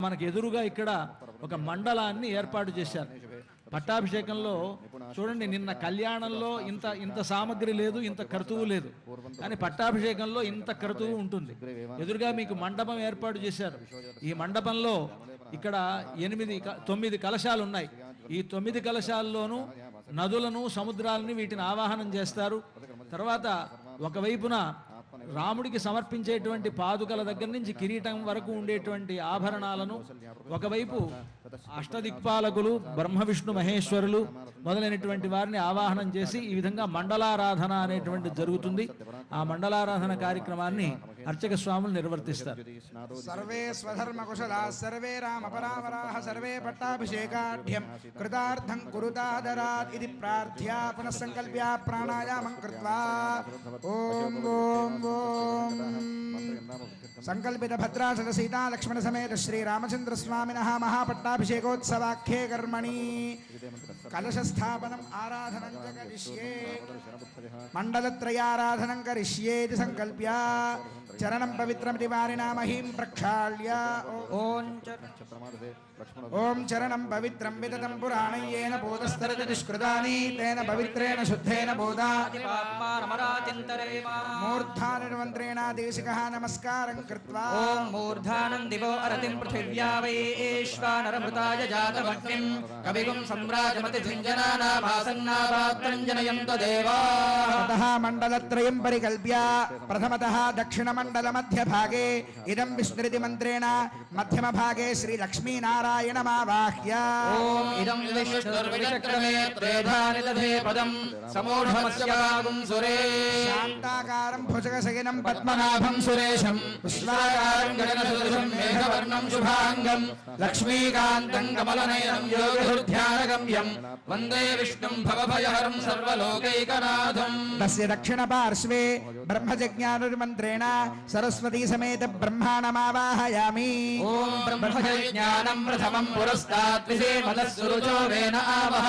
మనకు ఎదురుగా ఇక్కడ ఒక మండలాన్ని ఏర్పాటు చేశారు. పట్టాభిషేకంలో చూడండి, నిన్న కళ్యాణంలో ఇంత సామగ్రి లేదు, ఇంత కర్తువు లేదు, కానీ పట్టాభిషేకంలో ఇంత కర్తువు ఉంటుంది. ఎదురుగా మీకు మండపం ఏర్పాటు చేశారు. ఈ మండపంలో ఇక్కడ 9 కలశాలు ఉన్నాయి. ఈ 9 కలశాల్లోనూ నదులను, సముద్రాలని వీటిని ఆవాహనం చేస్తారు. తర్వాత ఒకవైపున రాముడికి సమర్పించేటువంటి పాదుకల దగ్గర నుంచి కిరీటం వరకు ఉండేటువంటి ఆభరణాలను, ఒకవైపు అష్టదిక్పాలకులు బ్రహ్మ విష్ణు మహేశ్వరులు మొదలైనటువంటి వారిని ఆవాహనం చేసి ఈ విధంగా మండలారాధన అనేటువంటి జరుగుతుంది. ఆ మండలారాధన కార్యక్రమాన్ని అర్చక స్వాములు నిర్వర్తిస్తారు. Survey స్వధర్మ Kushala survey Rama పరావరాః survey పట్టాభిషేకాఢ్యం కృతార్థం కురుతాదరాత్ ఇది ప్రార్థ్య పునః సంకల్ప్య ప్రాణాయామం కృత్వా ఓం ఓం ఓం సంకల్పిత భద్రాచల సీతా లక్ష్మణ సమేత శ్రీ రామచంద్ర స్వామినః మహాపట్టాభిషేకోత్సవాఖ్యే కర్మణి కలశస్థాపనం ఆరాధనం చ కరిష్యే మండలత్రయారాధనం కరిష్యేతి సంకల్ప్య చరణం పవిత్రమితి వారినా మహీం ప్రక్షాళ్య ఓం చరణం పవిత్రం విదతం పురాణయ్యేన బోధస్తరతి దుష్కృతాని తేన పవిత్రేణ శుద్ధేన బోధా మూర్ధానిర్మంత్రేణ దేశికః నమస్కారం కృత్వా ఓం మూర్ధానం దివో అరతిం పృథివ్యా వైశ్వానరమృతాయ జాతమగ్నిం కవిగుం సమ్రాజమతి జింజనానామాసన్నాపాత్రం జనయంత దేవాః. తతః మండలత్రయం పరికల్ప్య ప్రథమతః దక్షిణమండల మధ్యభాగే ఇదం విష్ణురితి మంత్రేణ మధ్యమభాగే శ్రీ లక్ష్మీనారాయణమావాహ్య ఓం ఇదం విష్ణుర్విచక్రమే త్రేధాని దధే పదం సమూఢమస్యాగుం సురే శాంతాకారం భుజగశయనం పద్మనాభం సురేశం పుష్పాకారం గగనసదృశం మేఘవర్ణం శుభాంగం లక్ష్మీకాంతం కమలనయనం యోగిహృధ్యానగమ్యం వందే విష్ణుం భవభయహరం సర్వలోకైకనాథం. తస్య దక్షిణ పార్శ్వే బ్రహ్మజ్ఞానుర్మంత్రేణ సరస్వతీ సమేత బ్రహ్మాణమావాహయామి. ఓం బ్రహ్మజ్ఞానం ప్రథమం పురస్తాత్ విసేమదస్సురుచో వేన ఆవహ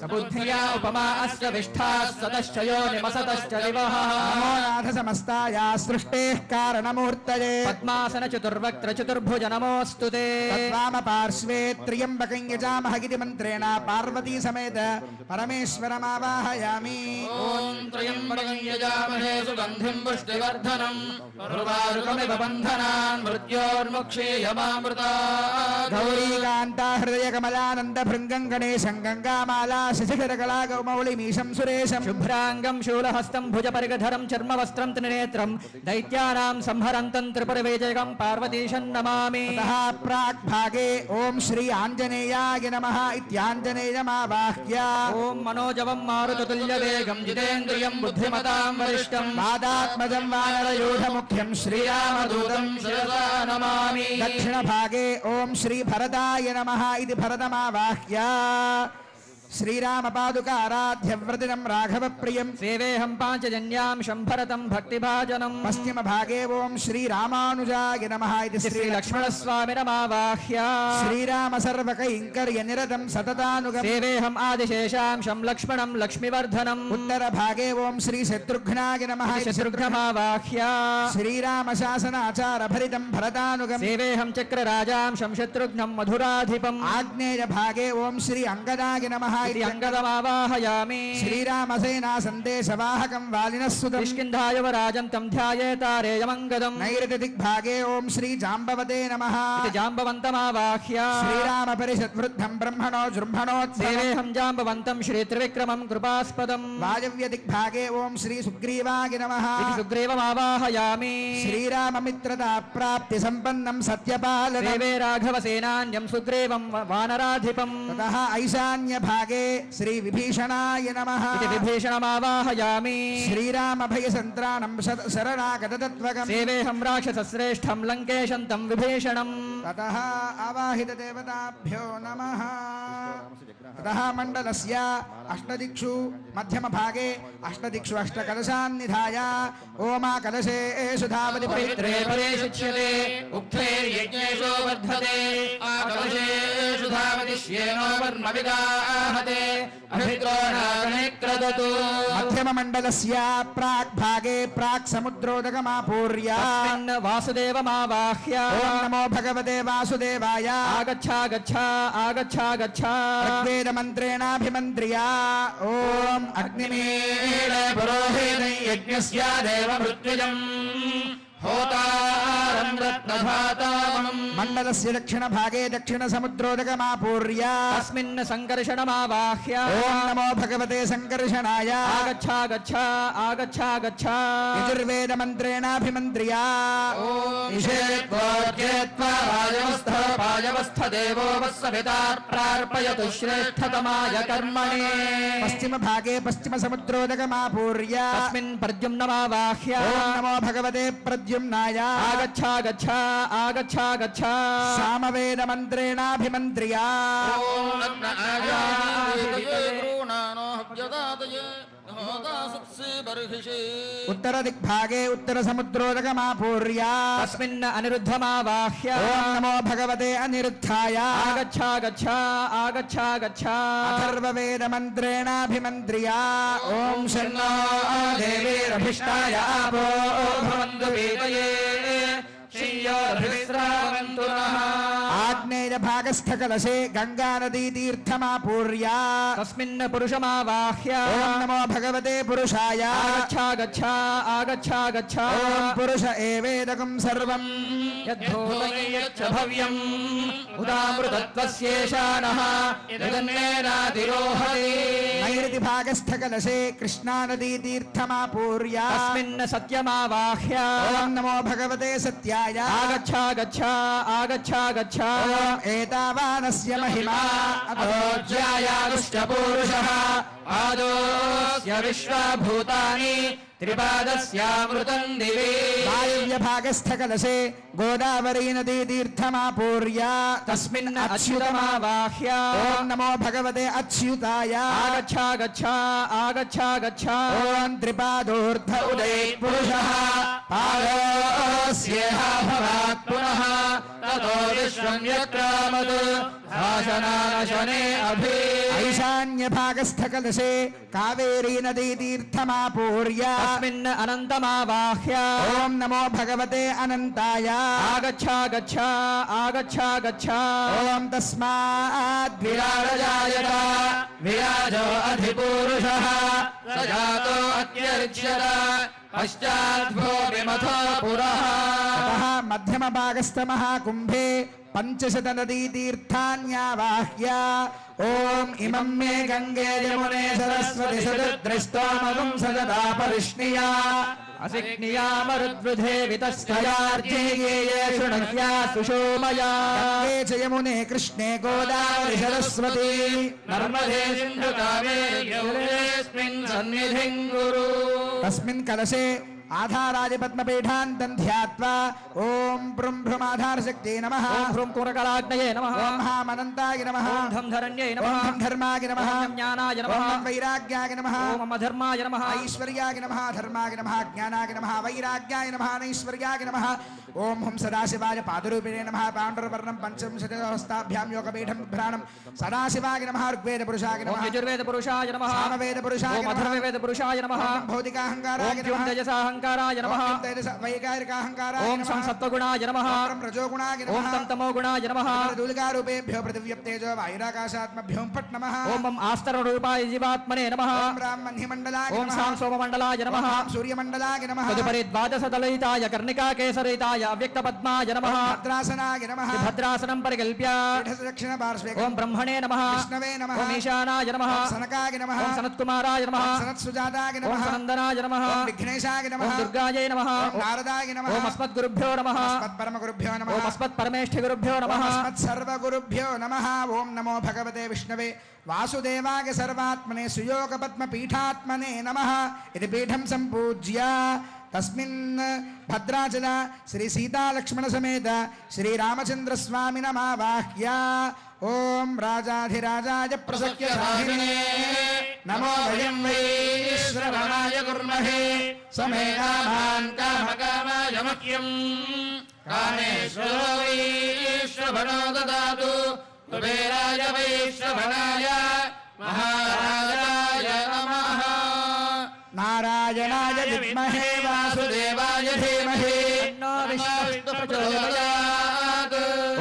సబుద్ధ్యా ఉపమా అస్య విష్ఠాః సతశ్చయో నిమసతశ్చ దివః. నమో నాథ సమస్తాయా సృష్టేః కారణమూర్తయే పద్మాసన చతుర్వక్త్ర చతుర్భుజ నమోస్తుతే. తద్వామ పార్శ్వే త్ర్యంబకం యజామహగితి మంత్రేణ పార్వతీ సమేత పరమేశ్వరమావాహయామి. ఓం త్రయంబకం యజామహే సుగంధిం పుష్టివర్ధనం ఉర్వారుకమివ బంధనాన్ మృత్యోర్ముక్షీయమామృతాత్. గౌరీకాంతా హృదయ కమలానంద భృంగం గణేశం గంగామాలా శశిధర కళా గౌమౌళిమీశం సురేశం శుభ్రాంగం శూలహస్తం భుజపరిగధరం చర్మవస్త్రం త్రినేత్రం దైత్యానాం సంహరంతం త్రిపురవేజకం పార్వతీశం నమామి. తతః ప్రాక్ భాగే ఓం శ్రీ ఆంజనేయాయ నమః ఇత్యాంజనేయమావాహ్య. ఓం మనోజవం మారుతతుల్యవేగం జితేంద్రియం బుద్ధిమతాం వరిష్టం వాదాత్మజం వానరయూఢముఖ్యం శ్రీరామదూతం శిరసా నమామి. దక్షిణ భాగే ఓం శ్రీ భరతాయ నమః ఇది భరతమావాహ్య. శ్రీరామ పాదుక ఆరాధ్య వ్రతినం రాఘవ ప్రియం సేవేహం పాంచజన్యాం శంభరతం భక్తిభాజనం. పశ్చిమ భాగే ఓం శ్రీ రామానుజాయ నమః ఇది శ్రీ లక్ష్మణస్వామినమావాహ్య. శ్రీరామ సర్వకైంకర్య నిరతం సతతానుగం సేవేహం ఆదిశేషాంశం లక్ష్మణం లక్ష్మివర్ధనం. ఉత్తర భాగే ఓం శ్రీ శత్రుఘ్నాయ నమః శత్రుఘ్నమావాహ్య. శ్రీరామ శాసనాచార భరితం భరతానుగం. సేవేహం చక్రరాజాంశం శత్రుఘ్నం మధురాధిపం. ఆగ్నేయ భాగే ఓం శ్రీ అంగదాయ నమః ఇది అంగదమావాహయామి. శ్రీరామసేనా సందేశవాహకం వాలినస్సుతం. కిష్కింధాయువరాజం తం ధ్యాయేతారేయమంగదం. నైరుతి దిగ్భాగే ఓం శ్రీ జాంబవతే నమః ఇది జాంబవంతమావాహ్య. శ్రీరామ పరిషద్ వృద్ధం బ్రహ్మణో జృంభణోత్సవం. సేవేహం జాంబవంతం శ్రీ త్రివిక్రమం కృపాస్పదం. వాయవ్య దిగ్భాగే ఓం శ్రీ సుగ్రీవాయ నమః ఇది సుగ్రీవమావాహయామి. శ్రీరామమిత్రతా ప్రాప్తి సంపన్నం సత్యపాలనం. సేవే రాఘవసేనాన్యం సుగ్రీవం వానరాధిపం. తతః ఈశాన్య భాగే శ్రీ విభీషణాయ నమః ఇది విభీషణమావాహయామి. శ్రీరామభయ సంత్రాణం శరణాగత తత్వగం. సేవేహం రాక్షసశ్రేష్టం లంకేశం తం విభీషణం. తతః ఆవాహిత దేవతాభ్యో నమః. తతః మండలస్య అష్టదిక్షు మధ్యమ భాగే అష్టదిక్షు అష్టకలశాన్ నిధాయ ఓమా కలశేషు ధావతి పవిత్రే పరే శుచ్యతే ఉక్తైర్యజ్ఞేషో వర్ధతే ఆ కలశేషు ధావతి ज्योतिष्येनो वर्मविगाहते अभिद्रोणागणे क्रदतु मध्यममण्डलस्य प्राक् भागे प्राक् समुद्रोदकमापूर्य तस्मिन् वासुदेवमावाह्य ॐ नमो भगवते वासुदेवाय आगच्छागच्छ आगच्छागच्छ ऋग्वेदमन्त्रेणाभिमन्त्र्य ॐ अग्निमीळे पुरोहितं यज्ञस्य देवमृत्युजम् होतारं रत्नधातामम् मण्डलस्य दक्षिणभागे दक्षिणसमुद्रोदकमापूर्य तस्मिन् सङ्कर्षणमावाह्य ॐ नमो भगवते सङ्कर्षणाय आगच्छागच्छ आगच्छागच्छ यजुर्वेदमन्त्रेणाभिमन्त्र्य पायवस्थदेवो वत्सवितार्प्रार्पयतु श्रेष्ठतमाय कर्मणे पश्चिमभागे पश्चिमसमुद्रोदकमापूर्य तस्मिन् प्रद्युम्नमावाह्य ॐ नमो भगवते प्रद्युम्नाय आगच्छागच्छ आगच्छागच्छ सामवेदमन्त्रेणाभिमन्त्र्य उत्तरदिग्भागे उत्तरसमुद्रोदकमापूर्य तस्मिन् अनिरुद्धमावाह्य ॐ नमो भगवते अनिरुद्धाय आगच्छागच्छ आगच्छागच्छ अथर्ववेदमन्त्रेणाभिमन्त्र्य ॐ शन्नो देवीरभिष्टाय आपो भवन्तु वेदये श्रियोर्भिस्रावन्तु नः आग्नेयभागस्थकलशे गङ्गानदीतीर्थमापूर्य तस्मिन् पुरुषमावाह्य ॐ नमो भगवते पुरुषाय आगच्छागच्छ आगच्छागच्छ ॐ पुरुष एवेदकं सर्वम् यद्धूतयच्च भव्यम् उदामृतत्वस्येषाणः यदन्नेनातिरोहति नैऋतिभागस्थकलशे कृष्णानदीतीर्थमापूर्य तस्मिन् सत्यमावाह्य ॐ नमो भगवते सत्याय आगच्छागच्छ आगच्छागच्छ ॐ एतावानस्य महिमा अतोज्यायादुष्टपूरुषः आदोस्य विश्वभूतानि त्रिपादस्यामृतम् दिवि वायव्यभागस्थकलशे गोदावरी नदीतीर्थमापूर्य तस्मिन् अच्युतमावाह्य ॐ नमो भगवते अच्युताय आगच्छागच्छ आगच्छागच्छ ॐ त्रिपादोर्ध उदये पुरुषः पादोऽस्येह भवात् पुनः ततो विश्वम् यक्रामत् भाषणानशने अभि ऐशान्यभागस्थकलशे कावेरी नदीतीर्थमापूर्य तस्मिन् अनन्तमावाह्य ॐ नमो भगवते अनन्ताय आगच्छागच्छ आगच्छागच्छ ॐ तस्माद् विराजजायत विराजो अधिपूरुषः स जातो अत्यर्च्यत पश्चाद्भो विमथो पुरः अतः मध्यमभागस्थमहाकुम्भे पञ्चशतनदीतीर्थान्यावाह्य ॐ इमं मे गङ्गे यमुने सरस्वति सदृष्टोमगुं सददा परिष्णिया असिक्नियामरुद्वृधे वितस्थयार्जेये शृणुया सुषोमया गङ्गे च यमुने कृष्णे गोदावरि सरस्वती नर्मदे सिन्धु कावेरी यमुनेऽस्मिन् सन्निधिं कुरु तस्मिन् कलशे आधाराय पद्मपीठान्तं ध्यात्वा ॐ भ्रुं भ्रुमाधारशक्ते नमः ॐ भ्रूं कुरकलाग्नये नमः ॐ महामनन्ताय नमः ॐ धं धरण्ये ॐ नमः धं धर्माय नमः ॐ ज्ञानाय नमः ॐ वैराग्याय नमः ॐ अधर्माय नमः ऐश्वर्याय नमः धर्माय नमः ज्ञानाय नमः वैराग्याय नमः नैश्वर्याय नमः ॐ हं सदाशिवाय पादरूपिणे नमः पाण्डुरवर्णं पञ्चविंशतिहस्ताभ्यां योगपीठं बिभ्राणं सदाशिवाय नमः ऋग्वेदपुरुषाय ॐ नमः यजुर्वेदपुरुषाय नमः सामवेदपुरुषाय ॐ नमः अथर्ववेदपुरुषाय नमः ॐ भौतिकाहङ्काराय ॐ क्युं नमः तेजसाहङ्काराय नमः ॐ वैकारिकाहङ्काराय ॐ नमः सं सत्त्वगुणाय नमः ॐ रजोगुणाय ॐ नमः तं तमोगुणाय नमः दूलिकारूपेभ्यो पृथिव्यप्तेजो वायुराकाशात्मभ्यों फट् नमः ॐ मम आस्तरणरूपाय जीवात्मने नमः ॐ राममह्निमण्डलाय ॐ नमः सां सोममण्डलाय नमः ॐ सूर्यमण्डलाय नमः तदुपरि द्वादशदलयिताय कर्णिकाकेसरिताय अव्यक्तपद्माय नमः भद्रासनाय नमः भद्रासनं परिकल्प्य दक्षिणपार्श्वे ॐ ब्रह्मणे नमः विष्णवे नमः ॐ ईशानाय नमः ॐ सनकाय नमः ॐ सनत्कुमाराय नमः ॐ सनत्सुजाताय ॐ नमः सनन्दनाय नमः ॐ विघ्नेशाय ॐ नमः दुर्गायै नमः ॐ नारदाय नमः ॐ अस्मद्गुरुभ्यो नमः अस्मत्परमगुरुभ्यो नमः ॐ अस्मत्परमेष्ठिगुरुभ्यो नमः ॐ अस्मत्सर्वगुरुभ्यो नमः ॐ नमो भगवते विष्णवे वासुदेवाय सर्वात्मने सुयोगपद्मपीठात्मने नमः इति पीठं सम्पूज्य तस्मिन् भद्राचल श्री सीतालक्ष्मण समेत श्री रामचंद्र स्वामिनमावाह्य ओम राजाधिराजाय प्रसख्य साहिने नमो वयं वै श्रवणाय कुर्महे समे कामान् कामकामाय मह्यं कामेश्वरो वै श्रवणो ददातु कुबेराय वैश्रवणाय महाराजाय नमः नारायणाय विद्महे वासुदेवाय धीमहि तन्नो विष्णुः प्रचोदयात्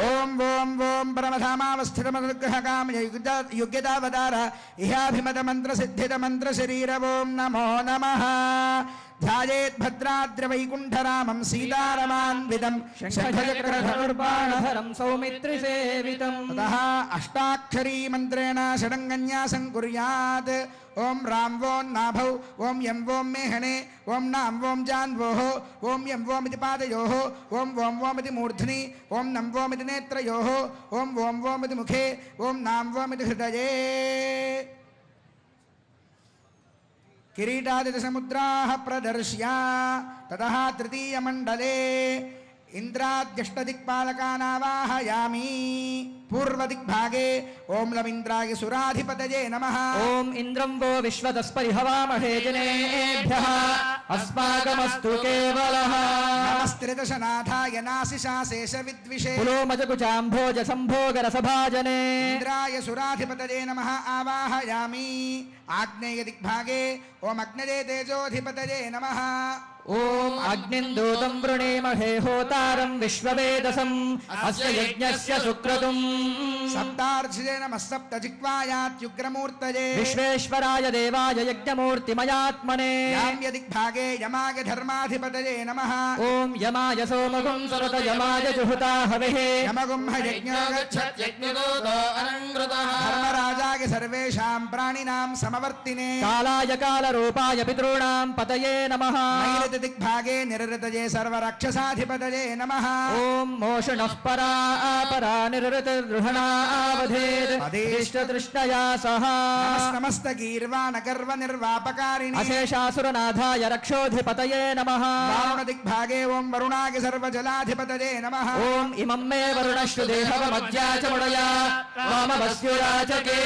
ओम ओम ओम परमधामावस्थितमनुग्रहकाम युग्यतावतार इहाभिमत मंत्र सिद्धित मंत्र शरीर ओम नमो नमः ध्यायेत् भद्राद्रवैकुण्ठरामं सीतारमान्वितं शङ्खचक्रधनुर्बाणधरं सौमित्रिसेवितं ततः अष्टाक्षरी मन्त्रेण षडङ्गन्यासं कुर्यात् ओम राम वो नाभौ ओम यम वोम मेहने ओम नाम वोम जान्वोः ओम यम वोम इति पादयोः ओम वोम इति मूर्ध्नि ओम नम वोम इति नेत्रयोः ओम वोम इति मुखे ओम नाम वोम इति हृदये किरीटादिसमुद्राः प्रदर्श्य ततः तृतीयमण्डले इन्द्राद्यष्टदिक्पालकानावाहयामि पूर्वदिग्भागे ओम लमिन्द्राय सुराधिपतये नमः ओम इन्द्रं वो विश्वतस्परिहवामहे जनेभ्यः अस्माकमस्तु केवलः नमस्त्रिदशनाथाय नासिशाशेषविद्विषे पुलोमजकुचाम्भोज सम्भोगरसभाजने इन्द्राय सुराधिपतये नमः आवाहयामि आग्नेयदिग्भागे ओम अग्नये तेजोधिपतये नमः ओम अग्निं दूतं वृणीमहे होतारं विश्ववेदसम् अस्य यज्ञस्य सुक्रतुम् सप्तार्चिते नमः सप्तजिह्वायात्युग्रमूर्तये विश्वेश्वराय देवाय यज्ञमूर्तिमयात्मने याम्यदिग्भागे यमाय धर्माधिपतये नमः ओम यमाय सोमगुं सरत यमाय जुहुता हविः यमगुंह यज्ञो गच्छत् यज्ञदूतो अनङ्कृतः धर्मराजाय सर्वेषां प्राणिनां समवर्तिने कालाय कालरूपाय पितॄणां पतये नमः दिग्भागे निरृतये सर्वरक्षसाधिपतये नमः ओम मोषणः परा अपरा निरृतदृढणावधेत् अधीष्टतृष्णया सह नमस्तगीर्वाणगर्वनिर्वापकारिणे अशेषासुरनाथाय रक्षोधिपतये नमः दिग्भागे ओम वरुणाय सर्वजलाधिपतये नमः ओम इमं मे वरुणश्रुदेहवमद्या च मुडया वामवस्युराचके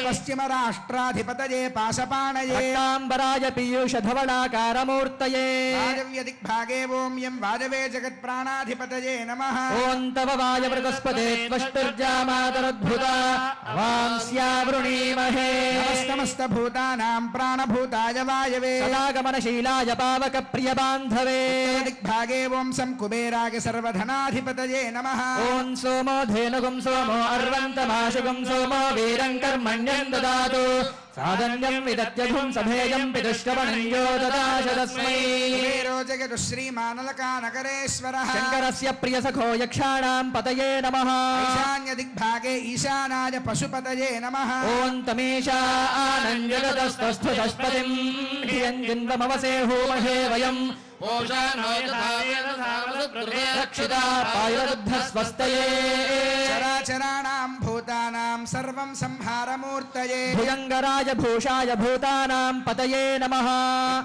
पश्चिमराष्ट्राधिपतये पाशपाणये रक्ताम्बराय पीयूषधवलाकारमूर्तये वायव्यदिग्भागे ओम यं वायवे जगत्प्राणाधिपतये नमः ओम तव वायवृतस्पते त्वष्टुर्जामातरद्भुता वांस्यावृणीमहे नमस्तभूतानां प्राणभूताय वायवे सदागमनशीलाय पावकप्रियबान्धवे दिग्भागे ओम सं कुबेराय सर्वधनाधिपतये नमः ओम सोमो धेनुगुं सोमो अर्वन्तमाशुगुं सोमो वीरं कर्मण्यं ददातु साधन्यं विदत्यधुं सभेयं पितुष्टवणञ्जो ददाश तस्मै कुबेरो जगतु श्रीमानलकानकरेश्वरः शङ्करस्य प्रियसखो यक्षाणां पतये नमः ईशान्यदिग्भागे ईशानाय पशुपतये नमः ओम तमेशा आनञ्जगतस्तस्थुतस्पतिं धियं जिन्वमवसे होमहे वयम् पोषानो यथा वेदसामसुकृते रक्षिता पायुरुद्धस्वस्तये चराचराणां भूतानां सर्वं संहारमूर्तये भुजङ्गराय भूषाय भूतानां पतये नमः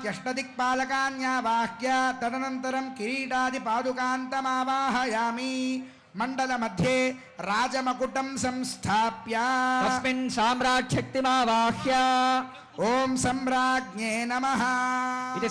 यष्टदिक्पालकान्यावाह्य तदनन्तरं किरीटादिपादुकान्तमावाहयामि मण्डलमध्ये राजमकुटं संस्थाप्य तस्मिन् साम्राट्शक्तिमावाह्य ओम सम्राज्ञे नमः। इति